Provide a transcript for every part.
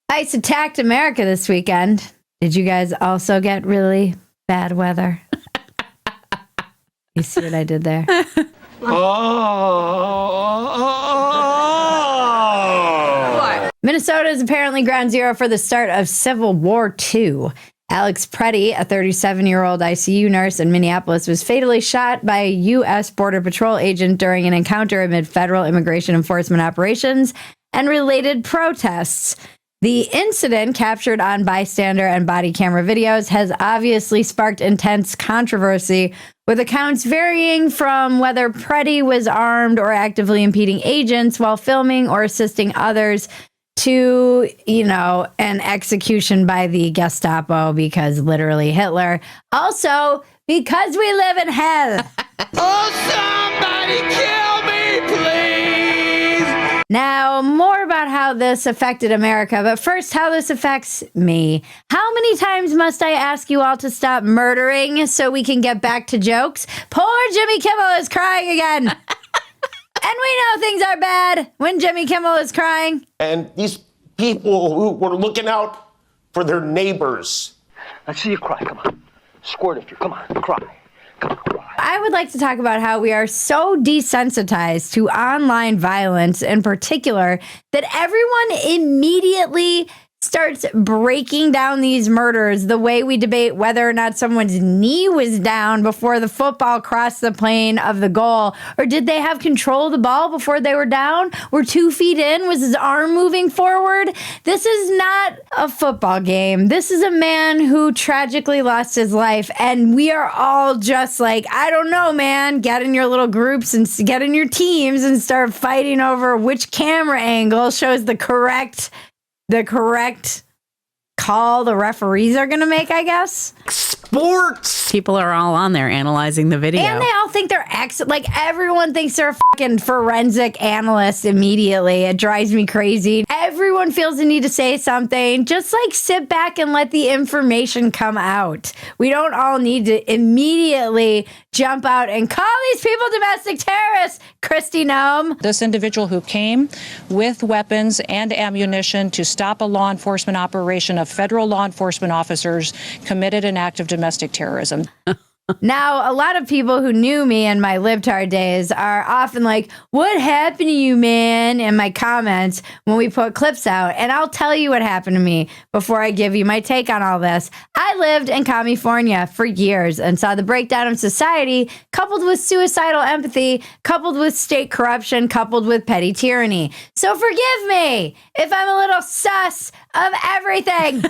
ICE attacked America this weekend. Did you guys also get really bad weather? You see what I did there? What? Minnesota is apparently ground zero for the start of Civil War II. Alex Preddy, a 37-year-old ICU nurse in Minneapolis, was fatally shot by a U.S. Border Patrol agent during an encounter amid federal immigration enforcement operations and related protests. The incident, captured on bystander and body camera videos, has obviously sparked intense controversy, with accounts varying from whether Preddy was armed or actively impeding agents while filming or assisting others to, an execution by the Gestapo because literally Hitler. Also, because we live in hell. Oh, somebody kill me, please! Now, more about how this affected America, but first, how this affects me. How many times must I ask you all to stop murdering so we can get back to jokes? Poor Jimmy Kimmel is crying again. And we know things are bad when Jimmy Kimmel is crying. And these people who were looking out for their neighbors. Let's see you cry. Come on. Squirt if you. Come on. Cry. Come on, cry. I would like to talk about how we are so desensitized to online violence in particular that everyone immediately starts breaking down these murders the way we debate whether or not someone's knee was down before the football crossed the plane of the goal, or did they have control of the ball before they were down? Were 2 feet in? Was his arm moving forward? This is not a football game. This is a man who tragically lost his life, and we are all just like, I don't know, man. Get in your little groups and get in your teams and start fighting over which camera angle shows the correct call the referees are going to make, I guess. Sports! People are all on there analyzing the video. And they all think they're like everyone thinks they're a fucking forensic analyst immediately. It drives me crazy. Everyone feels the need to say something. Just like sit back and let the information come out. We don't all need to immediately jump out and call these people domestic terrorists, Kristi Noem. This individual who came with weapons and ammunition to stop a law enforcement operation of federal law enforcement officers committed an act of domestic terrorism. Now, a lot of people who knew me in my libtard days are often like, what happened to you, man? In my comments when we put clips out. And I'll tell you what happened to me before I give you my take on all this. I lived in California for years and saw the breakdown of society coupled with suicidal empathy, coupled with state corruption, coupled with petty tyranny. So forgive me if I'm a little sus of everything.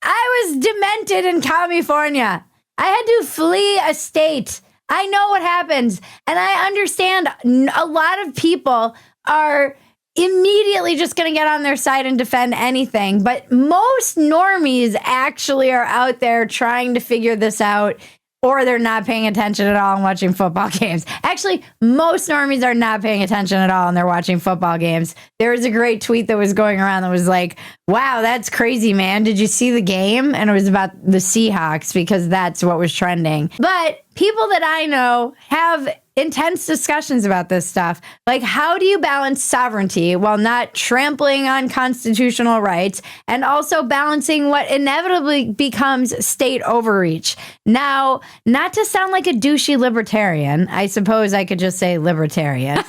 I was demented in California. I had to flee a state. I know what happens. And I understand a lot of people are immediately just going to get on their side and defend anything. But most normies actually are out there trying to figure this out, or they're not paying attention at all and watching football games. Actually, most normies are not paying attention at all and they're watching football games. There was a great tweet that was going around that was like, wow, that's crazy, man. Did you see the game? And it was about the Seahawks because that's what was trending. But people that I know have intense discussions about this stuff. Like, how do you balance sovereignty while not trampling on constitutional rights and also balancing what inevitably becomes state overreach? Now, not to sound like a douchey libertarian, I suppose I could just say libertarian.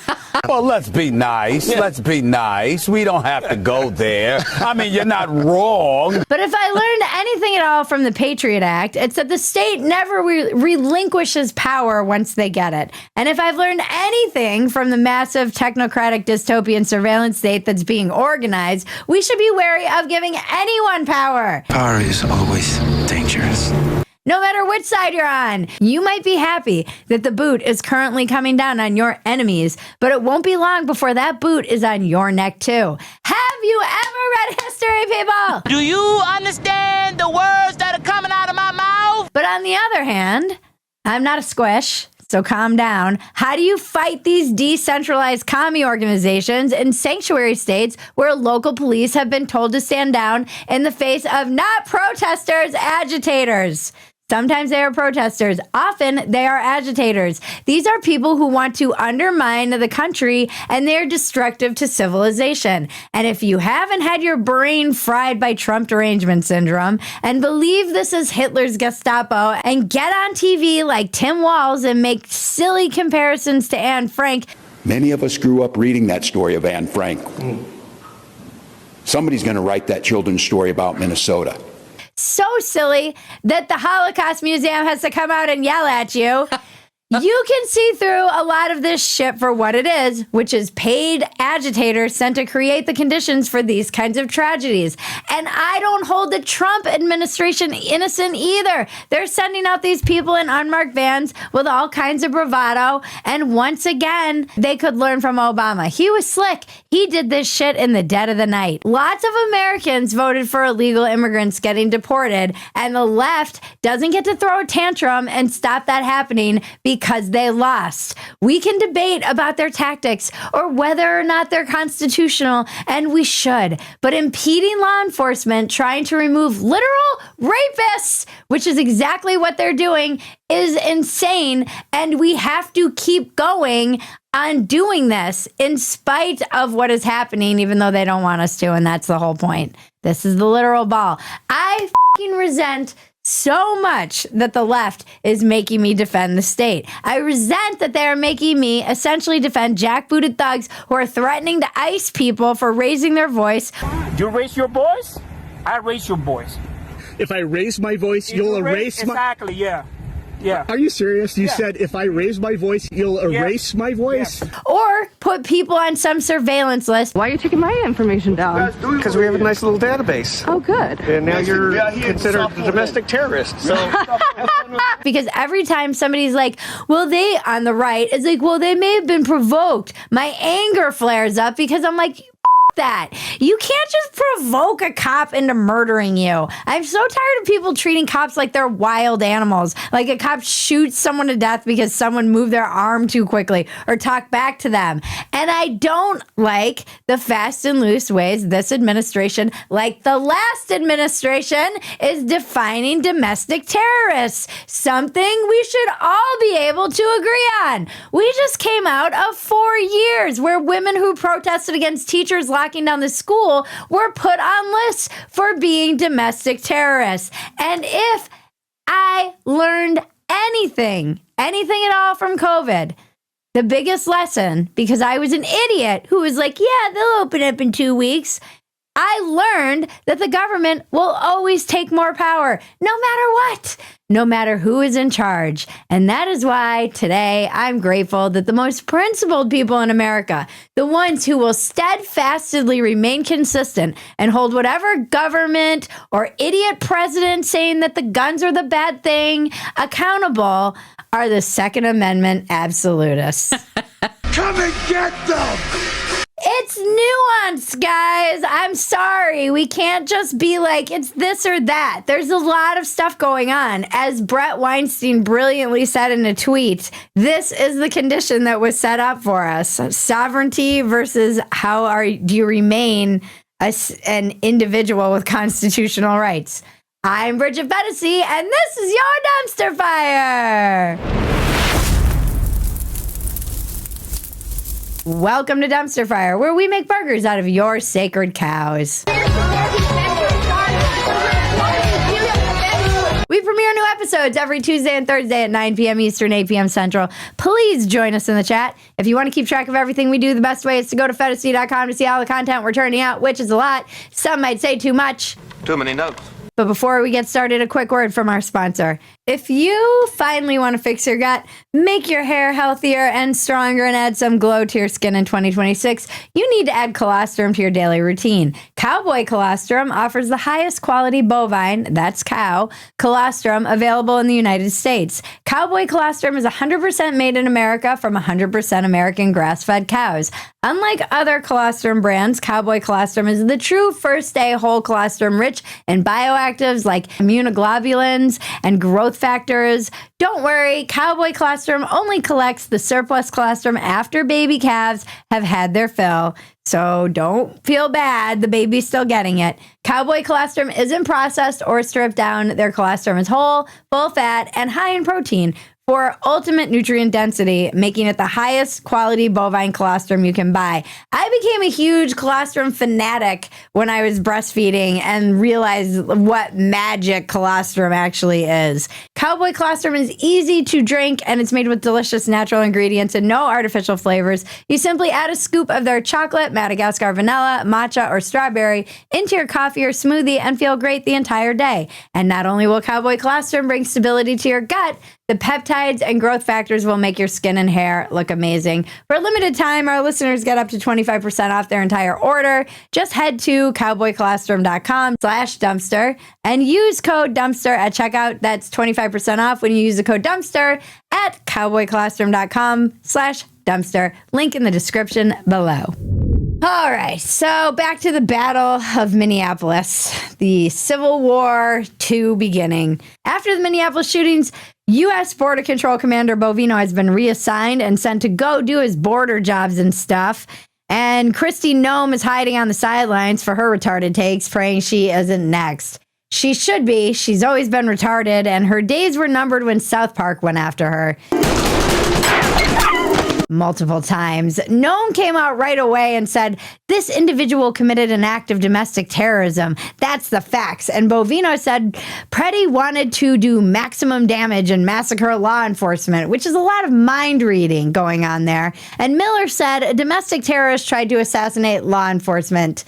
Well, let's be nice. Yeah. Let's be nice. We don't have to go there. I mean, you're not wrong. But if I learned anything at all from the Patriot Act, it's that the state never relinquishes power once they get it. And if I've learned anything from the massive technocratic dystopian surveillance state that's being organized, we should be wary of giving anyone power. Power is always dangerous. No matter which side you're on, you might be happy that the boot is currently coming down on your enemies, but it won't be long before that boot is on your neck too. Have you ever read history, people? Do you understand the words that are coming out of my mouth? But on the other hand, I'm not a squish, so calm down. How do you fight these decentralized commie organizations in sanctuary states where local police have been told to stand down in the face of not protesters, agitators? Sometimes they are protesters. Often they are agitators. These are people who want to undermine the country, and they're destructive to civilization. And if you haven't had your brain fried by Trump derangement syndrome and believe this is Hitler's Gestapo and get on TV like Tim Walz and make silly comparisons to Anne Frank. Many of us grew up reading that story of Anne Frank. Somebody's going to write that children's story about Minnesota. So silly that the Holocaust Museum has to come out and yell at you. You can see through a lot of this shit for what it is, which is paid agitators sent to create the conditions for these kinds of tragedies. And I don't hold the Trump administration innocent either. They're sending out these people in unmarked vans with all kinds of bravado. And once again, they could learn from Obama. He was slick. He did this shit in the dead of the night. Lots of Americans voted for illegal immigrants getting deported, and the left doesn't get to throw a tantrum and stop that happening because they lost. We can debate about their tactics or whether or not they're constitutional, and we should. But impeding law enforcement, trying to remove literal rapists, which is exactly what they're doing, is insane. And we have to keep going on doing this in spite of what is happening, even though they don't want us to. And that's the whole point. This is the literal ball. I fucking resent so much that the left is making me defend the state. I resent that they are making me essentially defend jackbooted thugs who are threatening to ICE people for raising their voice. You raise your voice, I raise your voice. If I raise my voice, you'll erase my... Exactly, yeah. Yeah. Are you serious? You said if I raise my voice, you'll erase my voice? Yes. Or put people on some surveillance list. Why are you taking my information down? Because we have a nice little database. Oh, good. And now you're considered a domestic terrorist. So Because every time somebody's like, well, they on the right is like, well, they may have been provoked. My anger flares up because I'm like, that. You can't just provoke a cop into murdering you. I'm so tired of people treating cops like they're wild animals. Like a cop shoots someone to death because someone moved their arm too quickly or talk back to them. And I don't like the fast and loose ways this administration, like the last administration, is defining domestic terrorists. Something we should all be able to agree on. We just came out of 4 years where women who protested against teachers locking down the school were put on lists for being domestic terrorists. And if I learned anything at all from COVID, the biggest lesson, because I was an idiot who was like, yeah, they'll open up in 2 weeks. I learned that the government will always take more power, no matter what, no matter who is in charge. And that is why today I'm grateful that the most principled people in America, the ones who will steadfastly remain consistent and hold whatever government or idiot president saying that the guns are the bad thing accountable, are the Second Amendment absolutists. Come and get them! It's nuance, guys. I'm sorry. We can't just be like, it's this or that. There's a lot of stuff going on. As Brett Weinstein brilliantly said in a tweet, this is the condition that was set up for us. Sovereignty versus do you remain an individual with constitutional rights. I'm Bridget Fetisi, and this is your Dumpster Fire. Welcome to Dumpster Fire, where we make burgers out of your sacred cows. We premiere new episodes every Tuesday and Thursday at 9 p.m. Eastern, 8 p.m. Central. Please join us in the chat. If you want to keep track of everything we do, the best way is to go to Fetisi.com to see all the content we're turning out, which is a lot. Some might say too much. too many notes. But before we get started, a quick word from our sponsor. If you finally want to fix your gut, make your hair healthier and stronger, and add some glow to your skin in 2026, you need to add colostrum to your daily routine. Cowboy Colostrum offers the highest quality bovine, that's cow, colostrum available in the United States. Cowboy Colostrum is 100% made in America from 100% American grass-fed cows. Unlike other colostrum brands, Cowboy Colostrum is the true first-day whole colostrum rich in bioactives like immunoglobulins and growth factors. Don't worry, Cowboy Colostrum only collects the surplus colostrum after baby calves have had their fill. So don't feel bad. The baby's still getting it. Cowboy colostrum isn't processed or stripped down. Their colostrum is whole, full fat, and high in protein for ultimate nutrient density, making it the highest quality bovine colostrum you can buy. I became a huge colostrum fanatic when I was breastfeeding and realized what magic colostrum actually is. Cowboy colostrum is easy to drink, and it's made with delicious natural ingredients and no artificial flavors. You simply add a scoop of their chocolate, Madagascar vanilla, matcha, or strawberry into your coffee or smoothie and feel great the entire day. And not only will Cowboy colostrum bring stability to your gut, the peptides and growth factors will make your skin and hair look amazing. For a limited time, our listeners get up to 25% off their entire order. Just head to cowboycolostrum.com/dumpster and use code dumpster at checkout. That's 25% off when you use the code dumpster at cowboycolostrum.com/dumpster. Link in the description below. All right, so back to the Battle of Minneapolis, the Civil War II beginning. After the Minneapolis shootings, U.S. Border Control Commander Bovino has been reassigned and sent to go do his border jobs and stuff. And Kristi Noem is hiding on the sidelines for her retarded takes, praying she isn't next. She should be. She's always been retarded, and her days were numbered when South Park went after her. Multiple times. Noem came out right away and said, this individual committed an act of domestic terrorism. That's the facts. And Bovino said, Preddy wanted to do maximum damage and massacre law enforcement, which is a lot of mind reading going on there. And Miller said, a domestic terrorist tried to assassinate law enforcement.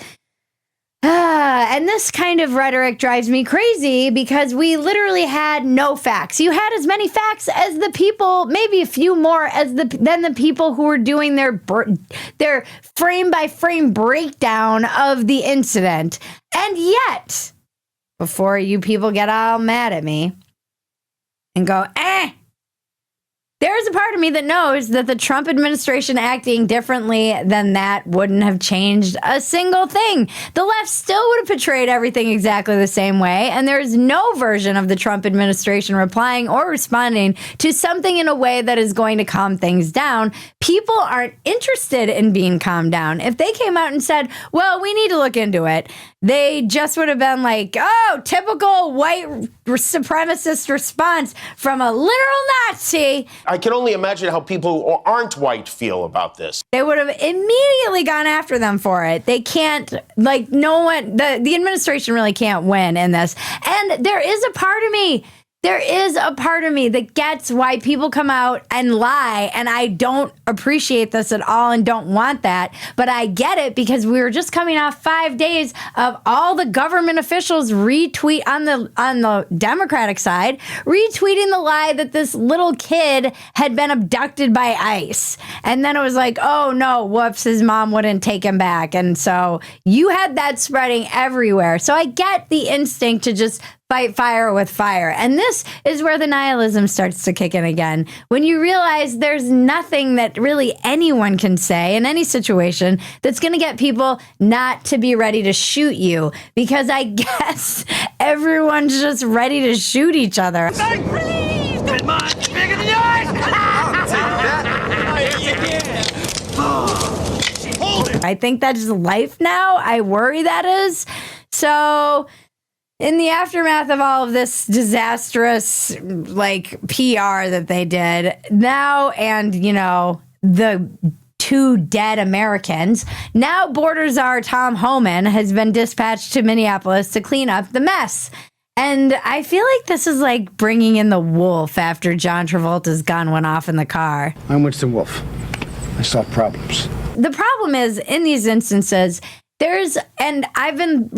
And this kind of rhetoric drives me crazy because we literally had no facts. You had as many facts as the people, maybe a few more than the people who were doing their frame by frame breakdown of the incident. And yet, before you people get all mad at me and go, there's a part of me that knows that the Trump administration acting differently than that wouldn't have changed a single thing. The left still would have portrayed everything exactly the same way, and there's no version of the Trump administration replying or responding to something in a way that is going to calm things down. People aren't interested in being calmed down. If they came out and said, well, we need to look into it, they just would have been like, oh, typical white supremacist response from a literal Nazi. I can only imagine how people who aren't white feel about this. They would have immediately gone after them for it. They can't, like, no one, the administration really can't win in this. And there is a part of me that gets why people come out and lie, and I don't appreciate this at all and don't want that, but I get it because we were just coming off 5 days of all the government officials retweet on the Democratic side, retweeting the lie that this little kid had been abducted by ICE. And then it was like, oh no, whoops, his mom wouldn't take him back. And so you had that spreading everywhere. So I get the instinct to just fight fire with fire. And this is where the nihilism starts to kick in again. When you realize there's nothing that really anyone can say in any situation that's going to get people not to be ready to shoot you. Because I guess everyone's just ready to shoot each other. Come on, bigger than yours! I think that's life now. I worry that is. So in the aftermath of all of this disastrous, like, PR that they did now, and, you know, the 2 dead Americans, now border czar Tom Homan has been dispatched to Minneapolis to clean up the mess. And I feel like this is like bringing in the wolf after John Travolta's gun went off in the car. I'm Winston Wolf. I solve problems. The problem is, in these instances, and I've been,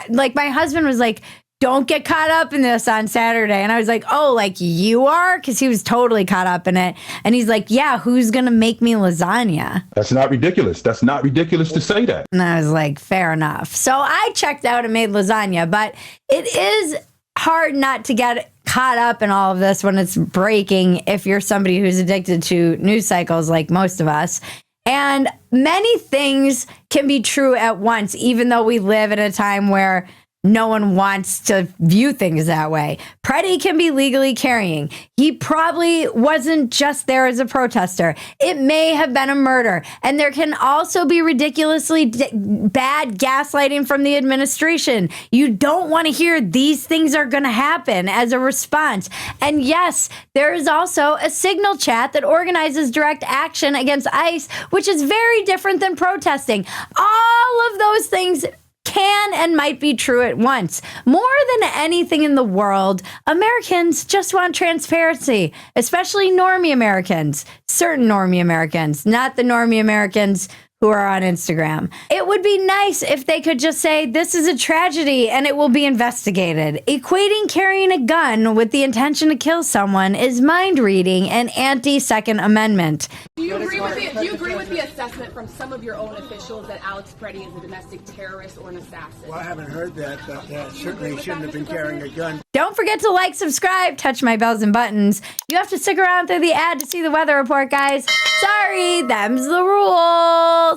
like, my husband was like, don't get caught up in this on Saturday. And I was like, oh, like you are? Because he was totally caught up in it. And he's like, yeah, who's going to make me lasagna? That's not ridiculous. That's not ridiculous to say that. And I was like, fair enough. So I checked out and made lasagna. But it is hard not to get caught up in all of this when it's breaking if you're somebody who's addicted to news cycles like most of us. And many things can be true at once, even though we live in a time where no one wants to view things that way. Preddy can be legally carrying. He probably wasn't just there as a protester. It may have been a murder. And there can also be ridiculously bad gaslighting from the administration. You don't want to hear these things are going to happen as a response. And yes, there is also a signal chat that organizes direct action against ICE, which is very different than protesting. All of those things can and might be true at once. More than anything in the world, Americans just want transparency, especially normie Americans, certain normie Americans, not the normie Americans who are on Instagram. It would be nice if they could just say, this is a tragedy and it will be investigated. Equating carrying a gun with the intention to kill someone is mind reading and anti-Second Amendment. Do you agree with the assessment from some of your own officials that Alex Preddy is a domestic terrorist or an assassin? Well, I haven't heard that, but certainly he shouldn't have been carrying a gun. Don't forget to like, subscribe, touch my bells and buttons. You have to stick around through the ad to see the weather report, guys. Sorry, them's the rules.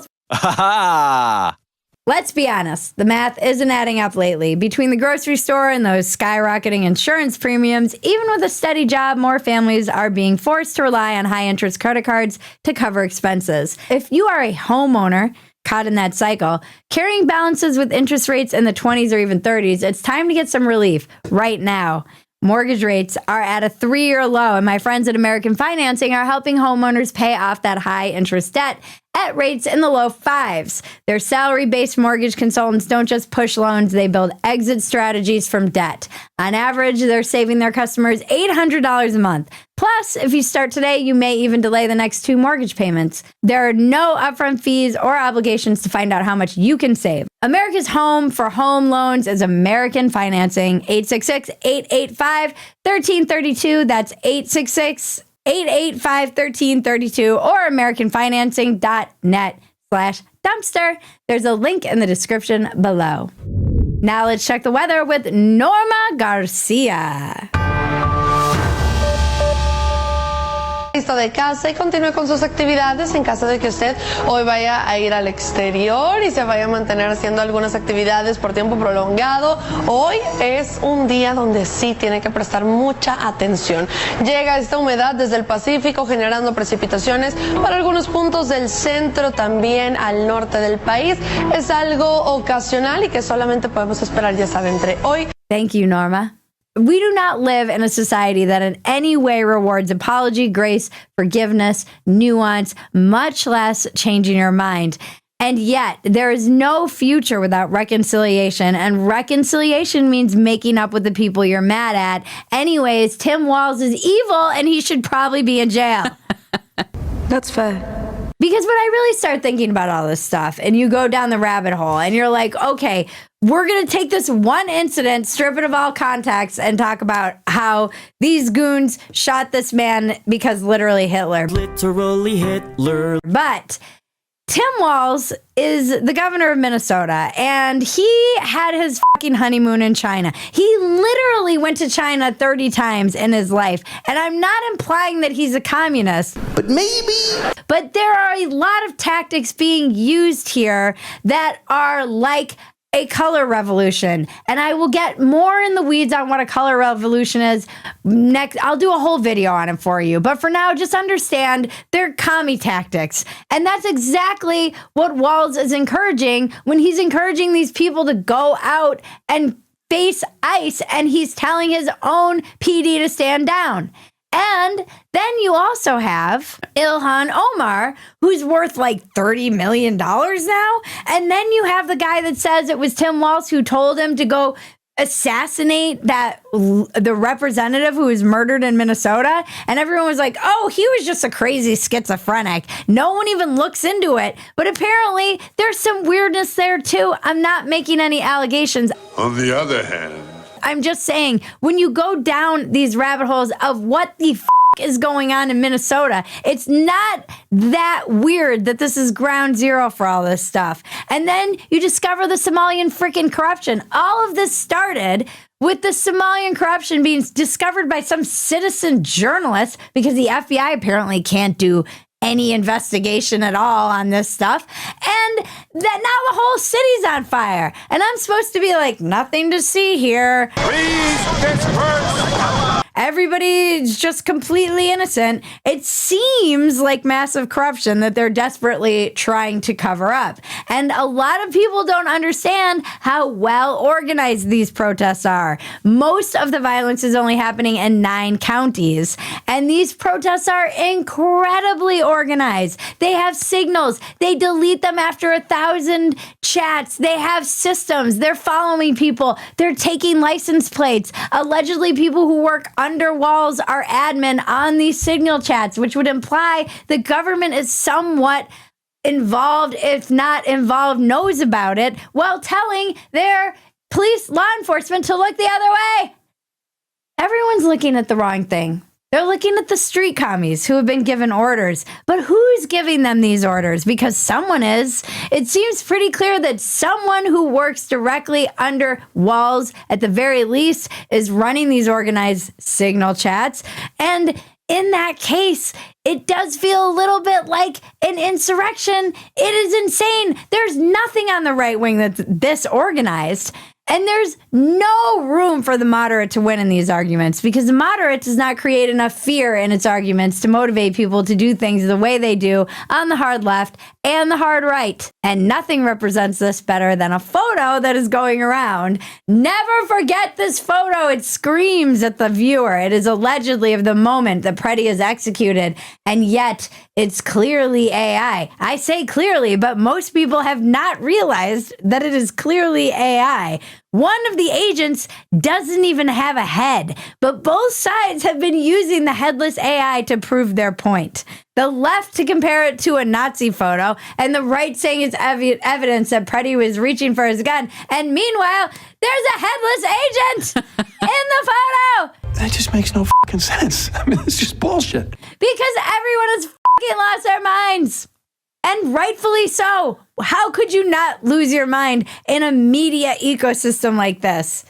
Let's be honest, the math isn't adding up lately. Between the grocery store and those skyrocketing insurance premiums, even with a steady job, more families are being forced to rely on high-interest credit cards to cover expenses. If you are a homeowner caught in that cycle, carrying balances with interest rates in the 20s or even 30s, it's time to get some relief right now. Mortgage rates are at a 3-year low, and my friends at American Financing are helping homeowners pay off that high interest debt at rates in the low 5s. Their salary-based mortgage consultants don't just push loans, they build exit strategies from debt. On average, they're saving their customers $800 a month. Plus, if you start today, you may even delay the next 2 mortgage payments. There are no upfront fees or obligations to find out how much you can save. America's home for home loans is American Financing. 866-885-1332. That's 866-885-1332 or AmericanFinancing.net/dumpster. There's a link in the description below. Now let's check the weather with Norma Garcia. De casa y continúe con sus actividades en caso de que usted hoy vaya a ir al exterior y se vaya a mantener haciendo algunas actividades por tiempo prolongado. Hoy es un día donde sí tiene que prestar mucha atención. Llega esta humedad desde el Pacífico generando precipitaciones para algunos puntos del centro, también al norte del país. Es algo ocasional y que solamente podemos esperar, ya saben, entre hoy. Thank you, Norma. We do not live in a society that in any way rewards apology, grace, forgiveness, nuance, much less changing your mind. And yet, there is no future without reconciliation, and reconciliation means making up with the people you're mad at. Anyways, Tim Walz is evil, and he should probably be in jail. That's fair. Because when I really start thinking about all this stuff, and you go down the rabbit hole, and you're like, okay, we're going to take this one incident, strip it of all context, and talk about how these goons shot this man because literally Hitler. Literally Hitler. But Tim Walz is the governor of Minnesota, and he had his fucking honeymoon in China. He literally went to China 30 times in his life. And I'm not implying that he's a communist. But maybe. But there are a lot of tactics being used here that are like a color revolution. And I will get more in the weeds on what a color revolution is next. I'll do a whole video on it for you. But for now, just understand they're commie tactics. And that's exactly what Walz is encouraging when he's encouraging these people to go out and face ICE, and he's telling his own PD to stand down. And then you also have Ilhan Omar, who's worth like $30 million now. And then you have the guy that says it was Tim Walz who told him to go assassinate the representative who was murdered in Minnesota. And everyone was like, oh, he was just a crazy schizophrenic. No one even looks into it. But apparently there's some weirdness there too. I'm not making any allegations. On the other hand, I'm just saying, when you go down these rabbit holes of what the is going on in Minnesota, it's not that weird that this is ground zero for all this stuff. And then you discover the Somalian freaking corruption. All of this started with the Somalian corruption being discovered by some citizen journalist because the FBI apparently can't do any investigation at all on this stuff. And that now the whole city's on fire. And I'm supposed to be like, nothing to see here. Please disperse. Everybody's just completely innocent. It seems like massive corruption that they're desperately trying to cover up. And a lot of people don't understand how well organized these protests are. Most of the violence is only happening in 9 counties. And these protests are incredibly organized. They have signals. They delete them after 1,000 chats. They have systems. They're following people. They're taking license plates. Allegedly, people who work under walls are admin on these signal chats, which would imply the government is somewhat involved, if not involved, knows about it, while telling their police law enforcement to look the other way. Everyone's looking at the wrong thing. They're looking at the street commies who have been given orders. But who's giving them these orders? Because someone is. It seems pretty clear that someone who works directly under walls, at the very least, is running these organized signal chats. And in that case, it does feel a little bit like an insurrection. It is insane. There's nothing on the right wing that's this organized. And there's no room for the moderate to win in these arguments because the moderate does not create enough fear in its arguments to motivate people to do things the way they do on the hard left and the hard right. And nothing represents this better than a photo that is going around. Never forget this photo. It screams at the viewer. It is allegedly of the moment that Preddy is executed, and yet it's clearly AI. I say clearly, but most people have not realized that it is clearly AI. One of the agents doesn't even have a head, but both sides have been using the headless AI to prove their point. The left to compare it to a Nazi photo, and the right saying it's evidence that Preddy was reaching for his gun. And meanwhile, there's a headless agent in the photo. That just makes no fucking sense. I mean, it's just bullshit. Because everyone has fucking lost their minds. And rightfully so. How could you not lose your mind in a media ecosystem like this?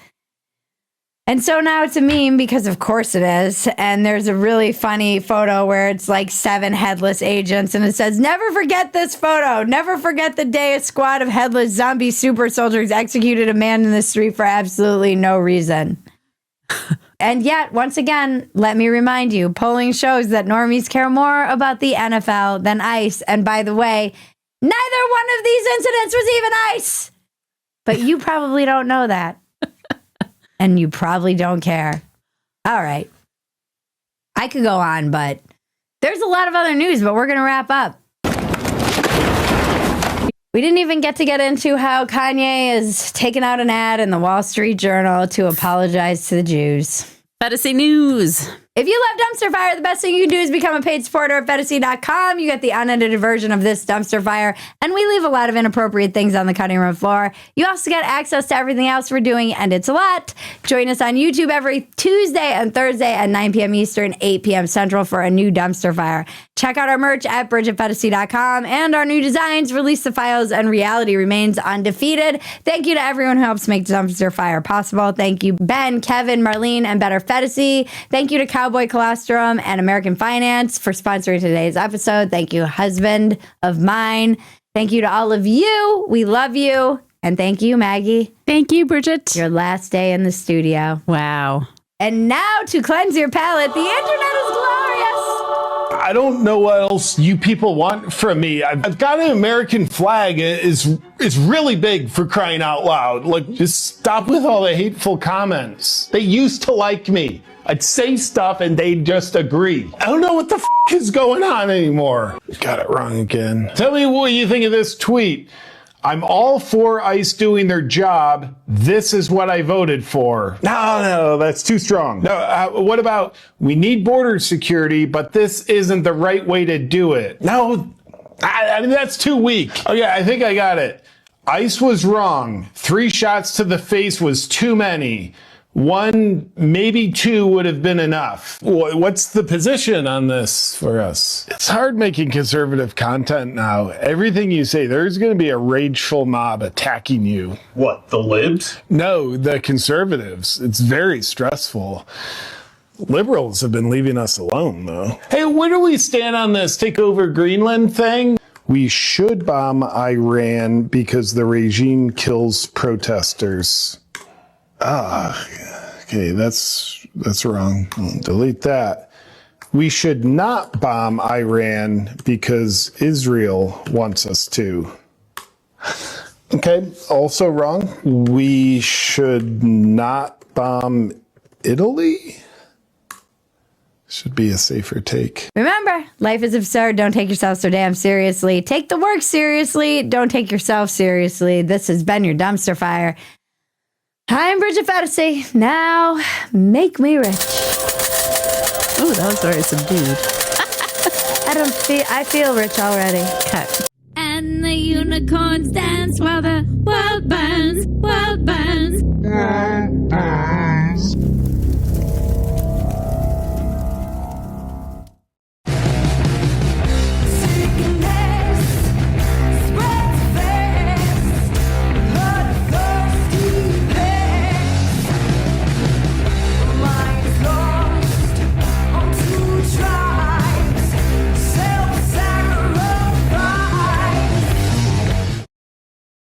And so now it's a meme because of course it is. And there's a really funny photo where it's like 7 headless agents and it says, never forget this photo. Never forget the day a squad of headless zombie super soldiers executed a man in the street for absolutely no reason. And yet, once again, let me remind you, polling shows that normies care more about the NFL than ICE. And by the way, neither one of these incidents was even ICE. But you probably don't know that. And you probably don't care. All right. I could go on, but there's a lot of other news, but we're going to wrap up. We didn't even get into how Kanye is taking out an ad in the Wall Street Journal to apologize to the Jews. Fantasy news. If you love Dumpster Fire, the best thing you can do is become a paid supporter at Fantasy.com. You get the unedited version of this Dumpster Fire, and we leave a lot of inappropriate things on the cutting room floor. You also get access to everything else we're doing, and it's a lot. Join us on YouTube every Tuesday and Thursday at 9 p.m. Eastern, 8 p.m. Central for a new Dumpster Fire. Check out our merch at bridgetfantasy.com, and our new designs, Release the Files, and Reality remains undefeated. Thank you to everyone who helps make Dumpster Fire possible. Thank you, Ben, Kevin, Marlene, and Better Fantasy. Thank you to Cowboy Colostrum and American Finance for sponsoring today's episode. Thank you, husband of mine. Thank you to all of you. We love you. And thank you, Maggie. Thank you, Bridget. Your last day in the studio. Wow. And now to cleanse your palate, the internet is glorious. I don't know what else you people want from me. I've got an American flag. It's really big, for crying out loud. Like, just stop with all the hateful comments. They used to like me. I'd say stuff and they'd just agree. I don't know what the is going on anymore. Got it wrong again. Tell me what you think of this tweet. I'm all for ICE doing their job. This is what I voted for. No, that's too strong. No, what about, we need border security, but this isn't the right way to do it. No, I mean, that's too weak. Oh yeah, I think I got it. ICE was wrong. 3 shots to the face was too many. 1, maybe 2 would have been enough. What's the position on this for us? It's hard making conservative content now. Everything you say, there's going to be a rageful mob attacking you. What, the libs? No, the conservatives. It's very stressful. Liberals have been leaving us alone, though. Hey, where do we stand on this take over Greenland thing? We should bomb Iran because the regime kills protesters. Okay, that's wrong. I'll delete that. We should not bomb Iran because Israel wants us to. Okay, also wrong. We should not bomb Italy? Should be a safer take. Remember, life is absurd. Don't take yourself so damn seriously. Take the work seriously. Don't take yourself seriously. This has been your dumpster fire. I'm Bridget Phetasy. Now, make me rich. Oh, that was very subdued. I feel rich already. Cut. And the unicorns dance while the world burns, world burns.